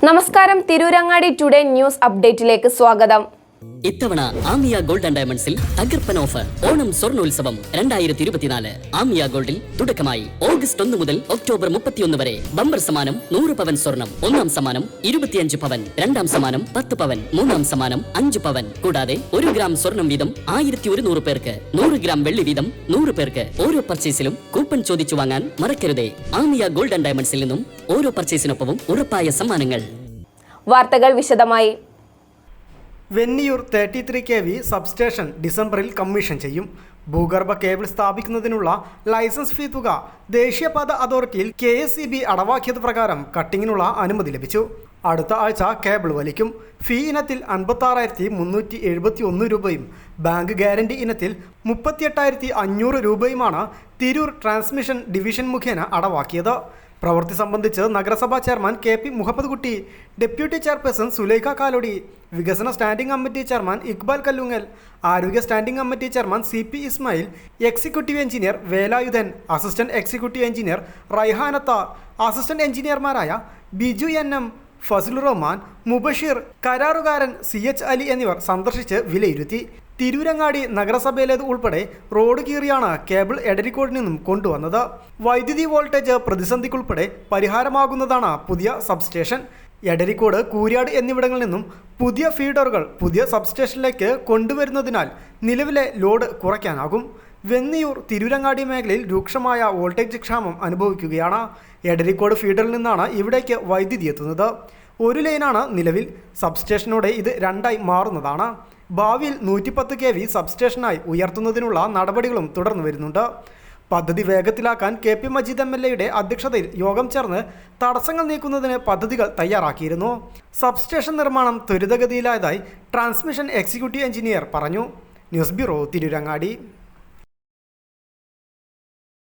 നമസ്കാരം, Tirurangadi today news അപ്ഡേറ്റിലേക്ക് സ്വാഗതം. ഇത്തവണ ആമിയ ഗോൾഡ് ആൻഡ് ഡയമണ്ട്സിൽ തകർപ്പൻ ഓഫർ ഓണം സ്വർണ്ണോത്സവം 2024. ആമിയ ഗോൾഡിൽ തുടക്കമായി ഓഗസ്റ്റ് 1 മുതൽ ഒക്ടോബർ 31 വരെ ബമ്പർ സമ്മാനം 100 പവൻ സ്വർണം, ഒന്നാം സമ്മാനം 25 പവൻ, രണ്ടാം സമ്മാനം 10 പവൻ, മൂന്നാം സമ്മാനം 5 പവൻ. കൂടാതെ 1 ഗ്രാം സ്വർണം വീതം 1100 പേർക്ക്, 100 ഗ്രാം വെള്ളി വീതം 100 പേർക്ക്. ഓരോ പർച്ചേസിലും കൂപ്പൺ ചോദിച്ചു വാങ്ങാൻ മറക്കരുതേ. ആമിയ ഗോൾഡ് ആൻഡ് ഡയമണ്ട്സിൽ നിന്നും ഓരോ പർച്ചേസിനൊപ്പവും ഉറപ്പായ സമ്മാനങ്ങൾ. വാർത്തകൾ വിശദമായി. വെന്നിയൂർ 33 kV സബ്സ്റ്റേഷൻ ഡിസംബറിൽ കമ്മീഷൻ ചെയ്യും. ഭൂഗർഭ കേബിൾ സ്ഥാപിക്കുന്നതിനുള്ള ലൈസൻസ് ഫീ തുക ദേശീയപാത അതോറിറ്റിയിൽ KSEB അടവാക്കിയത് പ്രകാരം കട്ടിങ്ങിനുള്ള അനുമതി ലഭിച്ചു. അടുത്ത ആഴ്ച കേബിൾ വലിക്കും. ഫീ ഇനത്തിൽ 56,371 രൂപയും ബാങ്ക് ഗ്യാരണ്ടി ഇനത്തിൽ 38,500 രൂപയുമാണ് തിരൂർ ട്രാൻസ്മിഷൻ ഡിവിഷൻ മുഖേന അടവാക്കിയത്. പ്രവൃത്തി സംബന്ധിച്ച് നഗരസഭാ ചെയർമാൻ KP മുഹമ്മദ് കുട്ടി, ഡെപ്യൂട്ടി ചെയർപേഴ്സൺ സുലൈഖ കാലോടി, വികസന standing committee chairman Iqbal Kallungal, ആരോഗ്യ standing committee chairman CP Ismail, executive engineer Velayudhan, assistant executive engineer Raihanath, assistant എഞ്ചിനീയർമാരായ ബിജു NM, ഫസലുർ റഹ്മാൻ, മുബഷീർ, കരാറുകാരൻ CH അലി എന്നിവർ സന്ദർശിച്ച് വിലയിരുത്തി. തിരൂരങ്ങാടി നഗരസഭയിലേത് ഉൾപ്പെടെ റോഡ് കീറിയാണ് കേബിൾ എടരിക്കോടിൽ നിന്നും കൊണ്ടുവന്നത്. വൈദ്യുതി വോൾട്ടേജ് പ്രതിസന്ധിക്കുൾപ്പെടെ പരിഹാരമാകുന്നതാണ് പുതിയ സബ്സ്റ്റേഷൻ. എടരിക്കോട്, കൂര്യാട് എന്നിവിടങ്ങളിൽ നിന്നും പുതിയ ഫീഡറുകൾ പുതിയ സബ്സ്റ്റേഷനിലേക്ക് കൊണ്ടുവരുന്നതിനാൽ നിലവിലെ ലോഡ് കുറയ്ക്കാനാകും. വെന്നിയൂർ, തിരൂരങ്ങാടി മേഖലയിൽ രൂക്ഷമായ വോൾട്ടേജ് ക്ഷാമം അനുഭവിക്കുകയാണ്. എടരിക്കോട് ഫീഡറിൽ നിന്നാണ് ഇവിടേക്ക് വൈദ്യുതി എത്തുന്നത്. ഒരു ലൈനാണ് നിലവിൽ. സബ്സ്റ്റേഷനോടെ ഇത് 2ആയി മാറുന്നതാണ്. ഭാവിയിൽ 110 kV സബ്സ്റ്റേഷനായി ഉയർത്തുന്നതിനുള്ള നടപടികളും തുടർന്നു വരുന്നുണ്ട്. പദ്ധതി വേഗത്തിലാക്കാൻ KP മജീദ് MLA അധ്യക്ഷതയിൽ യോഗം ചേർന്ന് തടസ്സങ്ങൾ നീക്കുന്നതിന് പദ്ധതികൾ തയ്യാറാക്കിയിരുന്നു. സബ്സ്റ്റേഷൻ നിർമ്മാണം ത്വരിതഗതിയിലായതായി ട്രാൻസ്മിഷൻ എക്സിക്യൂട്ടീവ് എഞ്ചിനീയർ പറഞ്ഞു. News bureau, Tirurangadi.